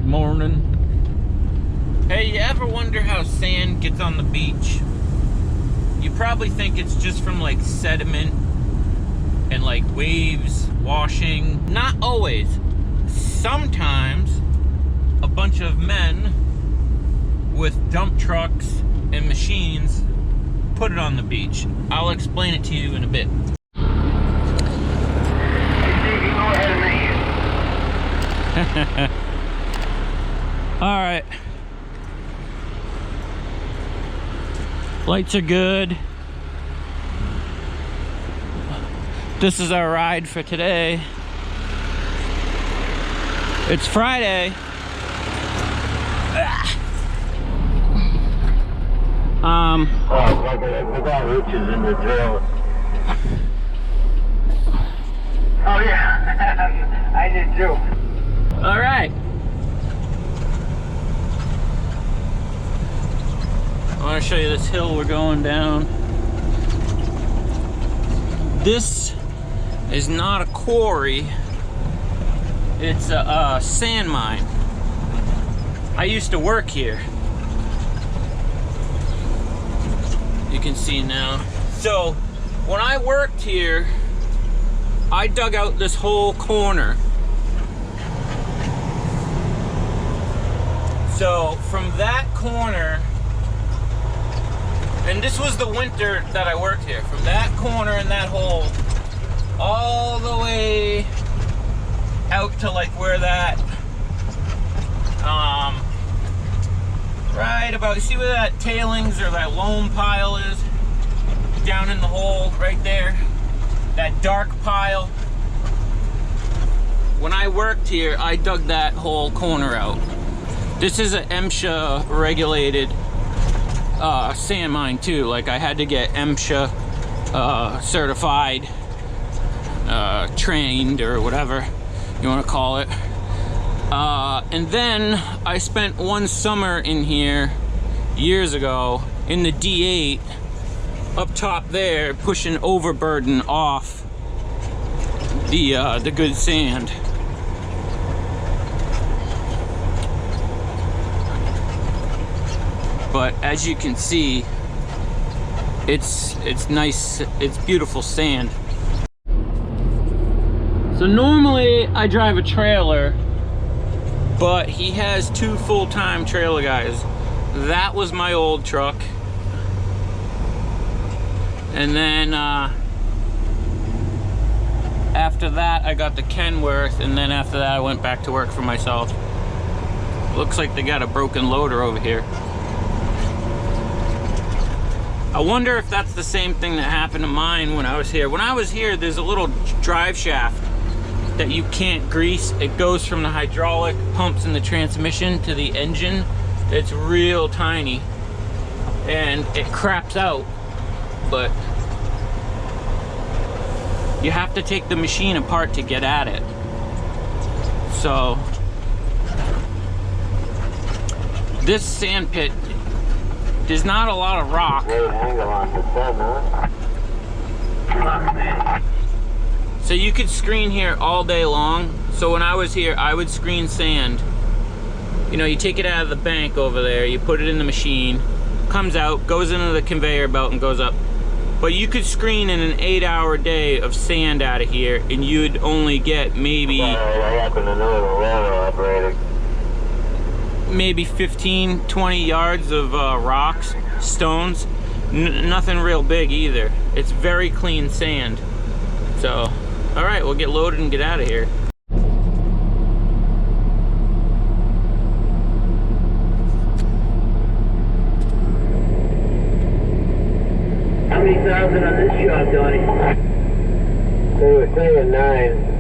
morning. Hey, you ever wonder how sand gets on the beach? You probably think it's just from like sediment and like waves washing. Not always. Sometimes a bunch of men with dump trucks and machines put it on the beach. I'll explain it to you in a bit. All right. Lights are good. This is our ride for today. It's Friday. I forgot Rich is in the drill. Oh yeah, I did too. All right. I want to show you this hill we're going down. This is not a quarry. It's a sand mine. I used to work here. You can see now. So when I worked here, I dug out this whole corner. So from that corner, and this was the winter that I worked here, from that corner and that hole all the way out to like where that right about, you see where that tailings or that loam pile is? Down in the hole right there, that dark pile. When I worked here, I dug that whole corner out. This is an MSHA regulated sand mine too. Like I had to get MSHA certified, trained, or whatever you want to call it. And then I spent one summer in here years ago in the D8 up top there, pushing overburden off the good sand. But as you can see, it's nice, it's beautiful sand. So normally I drive a trailer, but he has two full-time trailer guys. That was my old truck. And then after that I got the Kenworth, and then after that I went back to work for myself. Looks like they got a broken loader over here. I wonder if that's the same thing that happened to mine when I was here. When I was here, there's a little drive shaft that you can't grease. It goes from the hydraulic pumps in the transmission to the engine. It's real tiny and it craps out, but you have to take the machine apart to get at it. So this sand pit, there's not a lot of rock. So you could screen here all day long. So when I was here, I would screen sand. You know, you take it out of the bank over there, you put it in the machine, comes out, goes into the conveyor belt and goes up. But you could screen in an 8-hour day of sand out of here, and you'd only get maybe maybe 15-20 yards of rocks, stones. Nothing real big either. It's very clean sand. So all right, we'll get loaded and get out of here. How many thousand on this job, Donnie? They were saying 9.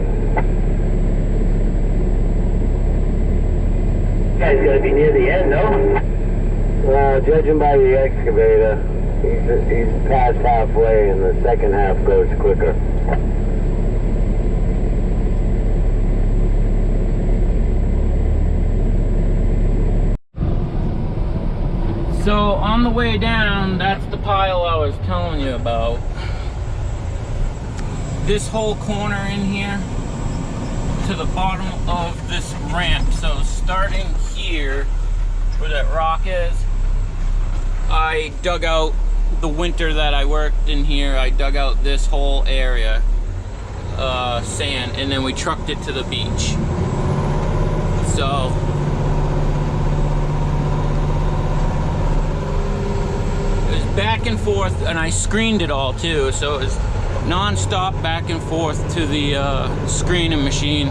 Guy's gotta be near the end, no? Well, judging by the excavator, he's past halfway, and the second half goes quicker. So on the way down, that's the pile I was telling you about. This whole corner in here, to the bottom of this ramp. So starting here, where that rock is, I dug out the winter that I worked in here. I dug out this whole area, sand, and then we trucked it to the beach. So it was back and forth, and I screened it all too. So it was non-stop back and forth to the screening machine,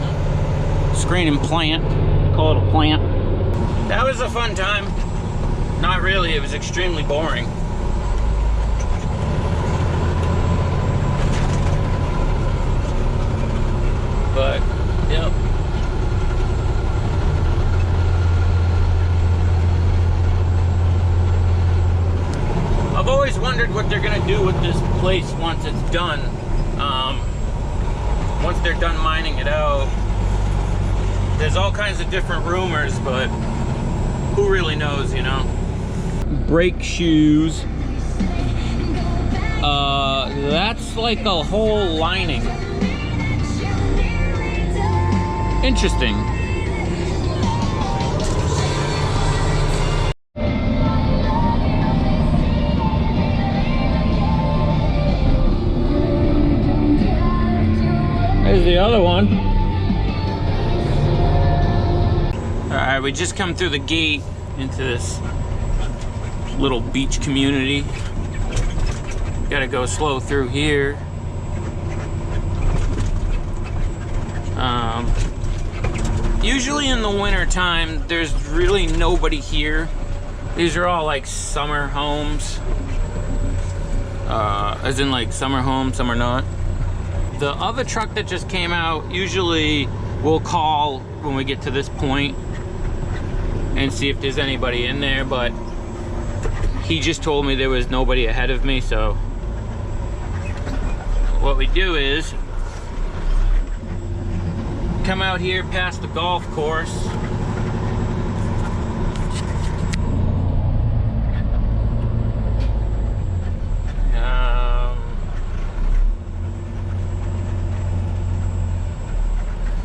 screening plant. Call it a plant. That was a fun time. Not really. It was extremely boring. But, yep. I've always wondered what they're gonna do with this place once it's done. Once they're done mining it out. There's all kinds of different rumors, but who really knows, you know? Brake shoes. That's like a whole lining. Interesting. There's the other one. Alright, we just come through the gate into this little beach community. Gotta go slow through here. Usually in the winter time, there's really nobody here. These are all like summer homes. As in like summer home, summer not. The other truck that just came out, usually we'll call when we get to this point and see if there's anybody in there, but he just told me there was nobody ahead of me. So what we do is come out here past the golf course.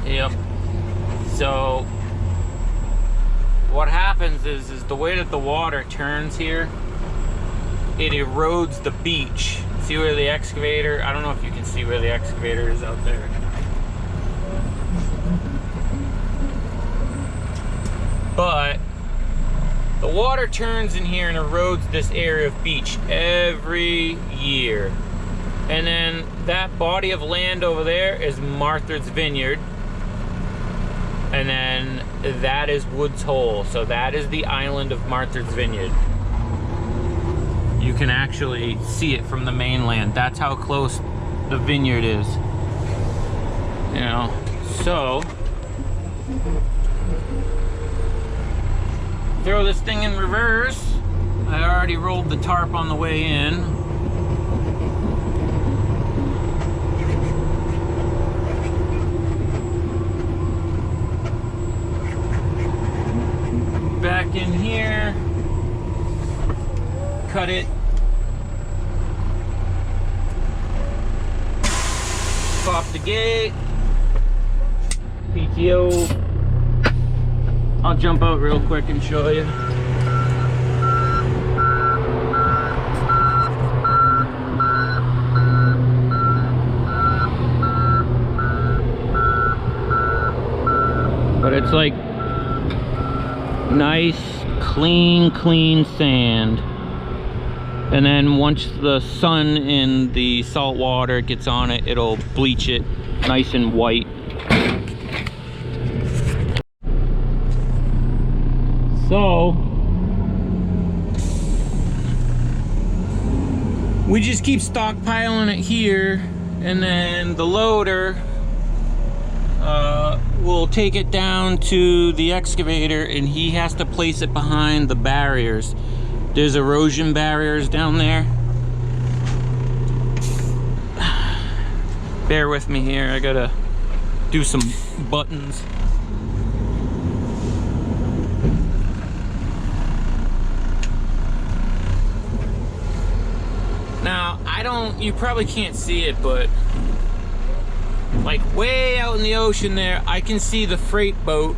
Yep. So what happens is the way that the water turns here, it erodes the beach. See where the excavator, I don't know if you can see where the excavator is out there. But the water turns in here and erodes this area of beach every year. And then that body of land over there is Martha's Vineyard. And then that is Woods Hole. So that is the island of Martha's Vineyard. You can actually see it from the mainland. That's how close the vineyard is. You know, so throw this thing in reverse. I already rolled the tarp on the way in. Back in here. Cut it. Pop the gate. PTO. I'll jump out real quick and show you. But it's like nice, clean sand. And then once the sun and the salt water gets on it, it'll bleach it nice and white. So we just keep stockpiling it here, and then the loader will take it down to the excavator, and he has to place it behind the barriers. There's erosion barriers down there. Bear with me here, I gotta do some buttons. Now, you probably can't see it, but Like way out in the ocean there, I can see the freight boat,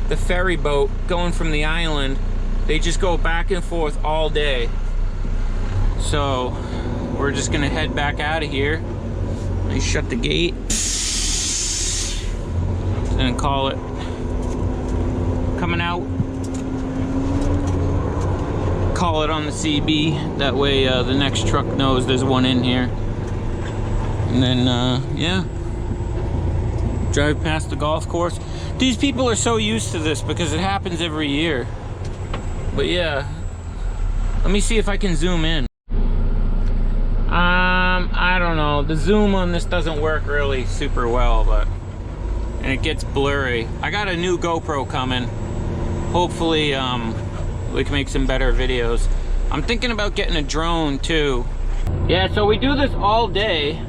the ferry boat going from the island. They just go back and forth all day. So we're just gonna head back out of here. I shut the gate and call it coming out. Call it on the CB. That way the next truck knows there's one in here. And then yeah, drive past the golf course. These people are so used to this because it happens every year. But yeah, let me see if I can zoom in. I don't know. The zoom on this doesn't work really super well, and it gets blurry. I got a new GoPro coming. Hopefully, we can make some better videos. I'm thinking about getting a drone too. Yeah, so we do this all day.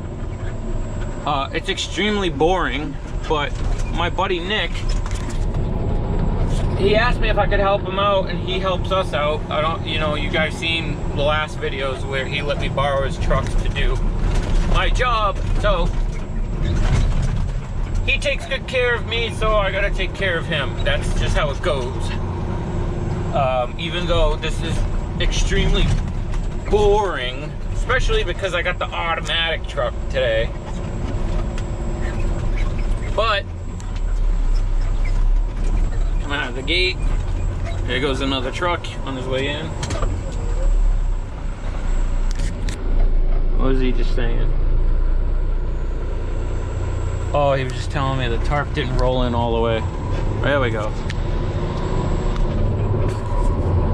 It's extremely boring, but my buddy Nick, he asked me if I could help him out, and he helps us out. I don't, you know, you guys seen the last videos where he let me borrow his trucks to do my job. So he takes good care of me, so I gotta take care of him. That's just how it goes. Even though this is extremely boring, especially because I got the automatic truck today. But coming out of the gate, there goes another truck on his way in. What was he just saying? Oh, he was just telling me the tarp didn't roll in all the way. There we go.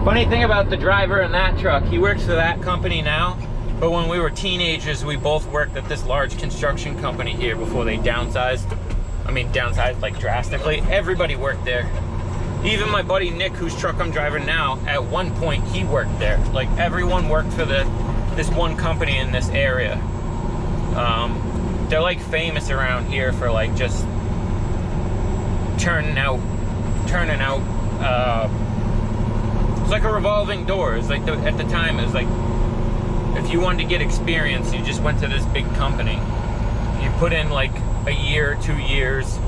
Funny thing about the driver in that truck, he works for that company now, but when we were teenagers, we both worked at this large construction company here before they downsized. I mean, downsized like drastically. Everybody worked there. Even my buddy Nick, whose truck I'm driving now, at one point he worked there. Like everyone worked for this one company in this area. They're like famous around here for like just turning out. It's like a revolving door. It's like at the time it was like if you wanted to get experience, you just went to this big company. You put in like a year, 2 years,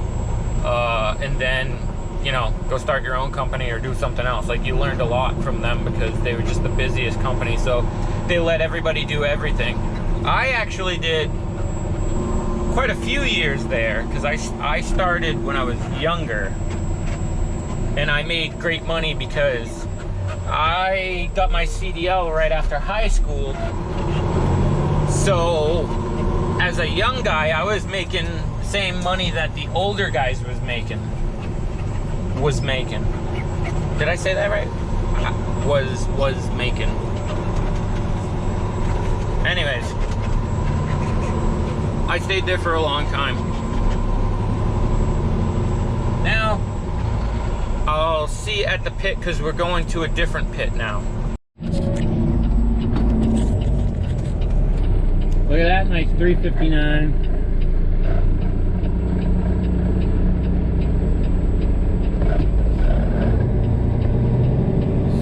and then, you know, go start your own company or do something else. Like you learned a lot from them because they were just the busiest company, so they let everybody do everything. I actually did quite a few years there because I started when I was younger, and I made great money because I got my CDL right after high school. So as a young guy, I was making the same money that the older guys was making. Did I say that right? Was making. Anyways, I stayed there for a long time. Now, I'll see you at the pit because we're going to a different pit now. Look at that, nice 359.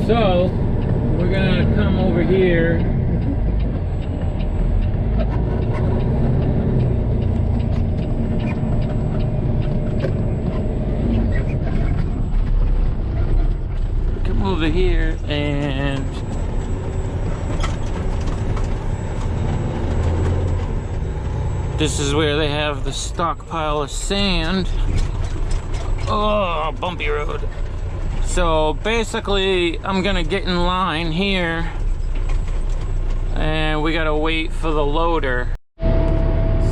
So, we're gonna come over here. Come over here and this is where they have the stockpile of sand. Oh, bumpy road. So basically, I'm gonna get in line here and we gotta wait for the loader.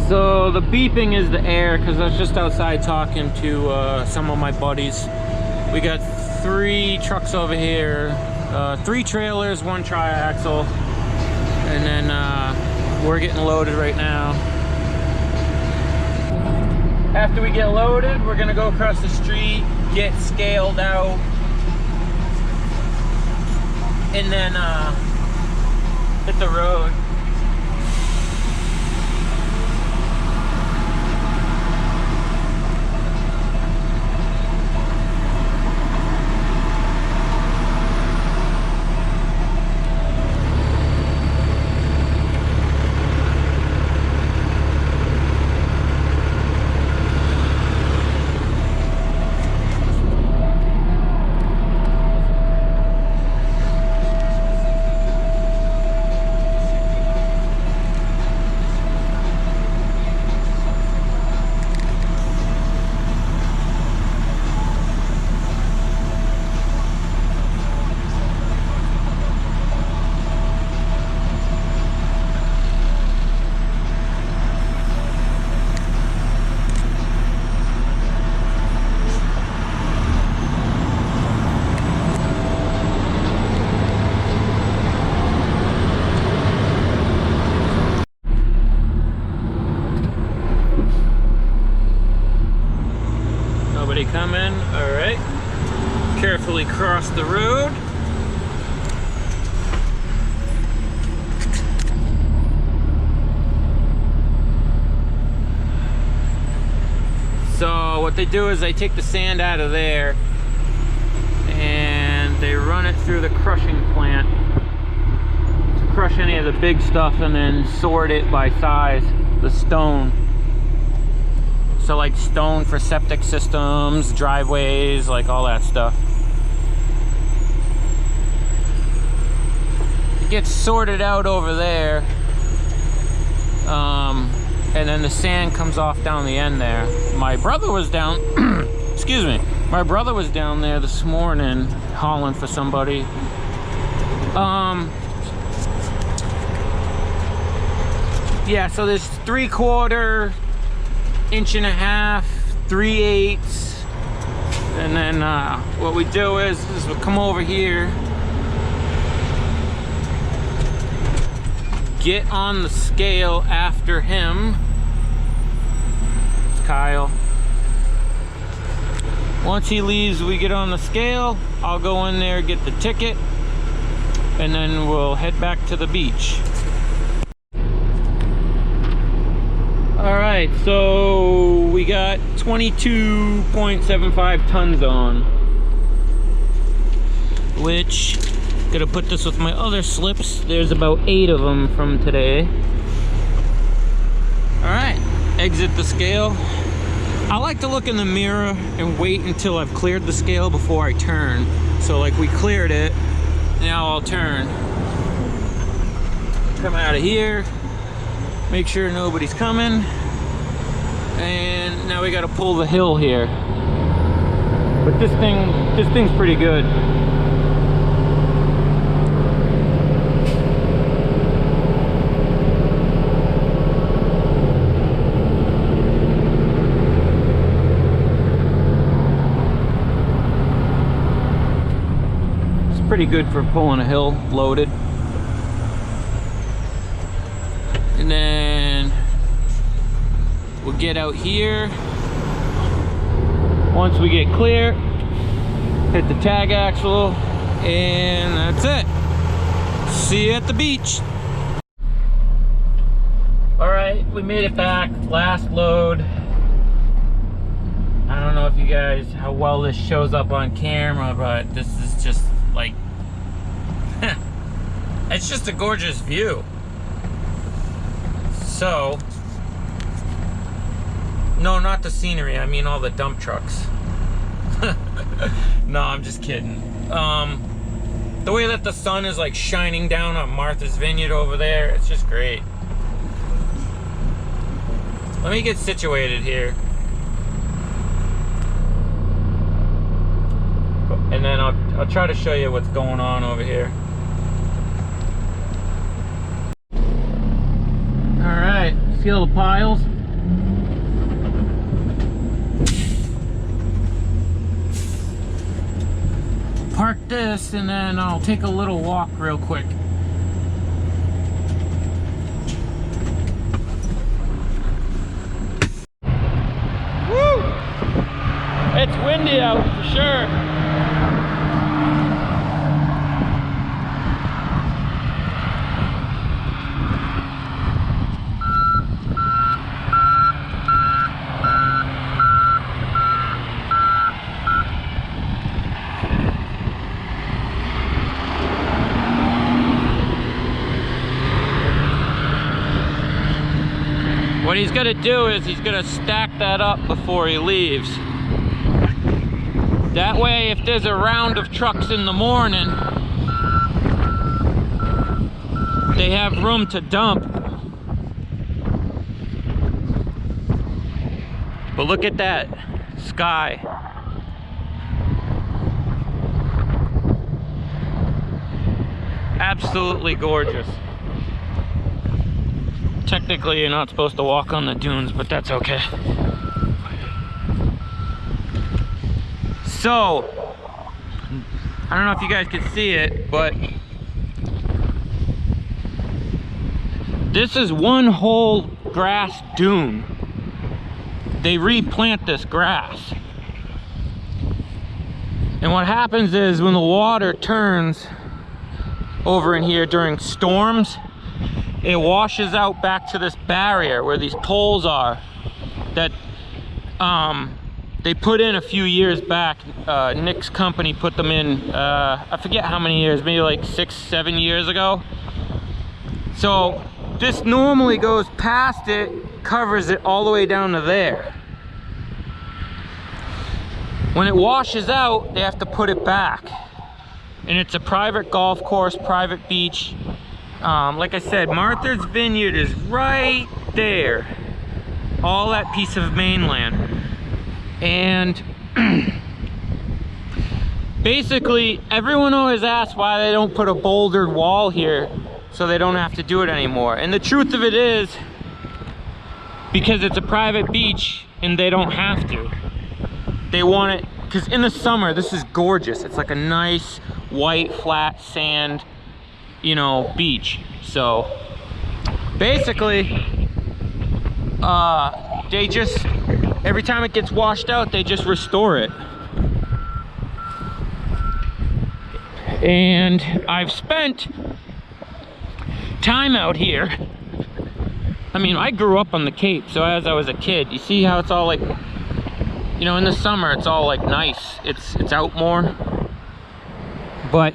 So the beeping is the air because I was just outside talking to some of my buddies. We got 3 trucks over here, 3 trailers, 1 triaxle, and then we're getting loaded right now. After we get loaded, we're gonna go across the street, get scaled out, and then hit the road. Carefully cross the road. So what they do is they take the sand out of there and they run it through the crushing plant to crush any of the big stuff and then sort it by size, the stone. So like stone for septic systems, driveways, like all that stuff. It gets sorted out over there. And then the sand comes off down the end there. My brother was down, excuse me, my brother was down there this morning hauling for somebody. Yeah, so there's 3/4, 1.5 inches, 3/8, and then what we do is we'll come over here, get on the scale after him. It's Kyle. Once he leaves, we get on the scale. I'll go in there, get the ticket, and then we'll head back to the beach. All right, so we got 22.75 tons on, which, gonna put this with my other slips. There's about 8 of them from today. All right, exit the scale. I like to look in the mirror and wait until I've cleared the scale before I turn. So like we cleared it, now I'll turn. Come out of here, make sure nobody's coming. And now we gotta pull the hill here. But this thing's pretty good. Pretty good for pulling a hill loaded. And then we'll get out here. Once we get clear, hit the tag axle, and that's it. See you at the beach. All right, we made it back. Last load. I don't know if you guys, how well this shows up on camera, but this is just like, it's just a gorgeous view. So, no, not the scenery, I mean all the dump trucks. No, I'm just kidding. The way that the sun is like shining down on Martha's Vineyard over there, it's just great. Let me get situated here. And then I'll try to show you what's going on over here. All right, feel the piles. Park this and then I'll take a little walk real quick. Woo! It's windy out for sure. What he's gonna do is he's gonna stack that up before he leaves. That way, if there's a round of trucks in the morning, they have room to dump. But look at that sky. Absolutely gorgeous. Technically, you're not supposed to walk on the dunes, but that's okay. So, I don't know if you guys can see it, but this is one whole grass dune. They replant this grass. And what happens is when the water turns over in here during storms, it washes out back to this barrier where these poles are that they put in a few years back. Nick's company put them in, I forget how many years, maybe like 6-7 years ago. So this normally goes past it, covers it all the way down to there. When it washes out, they have to put it back. And it's a private golf course, private beach. Like I said, Martha's Vineyard is right there. All that piece of mainland. And basically, everyone always asks why they don't put a bouldered wall here so they don't have to do it anymore. And the truth of it is, because it's a private beach and they don't have to. They want it, because in the summer, this is gorgeous. It's like a nice white flat sand, you know, beach. So basically, they just, every time it gets washed out, they just restore it. And I've spent time out here. I mean, I grew up on the Cape, so as I was a kid, you see how it's all like, you know, in the summer it's all like nice, it's out more. But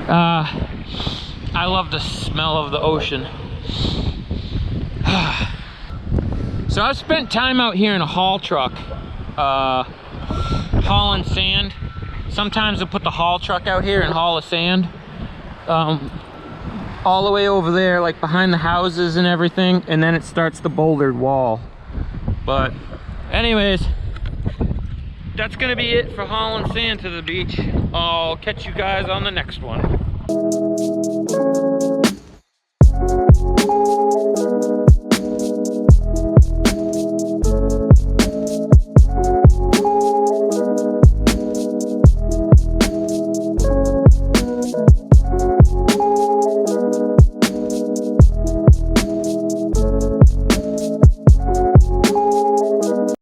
I love the smell of the ocean. So I've spent time out here in a haul truck, hauling sand. Sometimes they'll put the haul truck out here and haul the sand all the way over there, like behind the houses and everything, and then it starts the bouldered wall. But anyways, that's gonna be it for hauling sand to the beach. I'll catch you guys on the next one.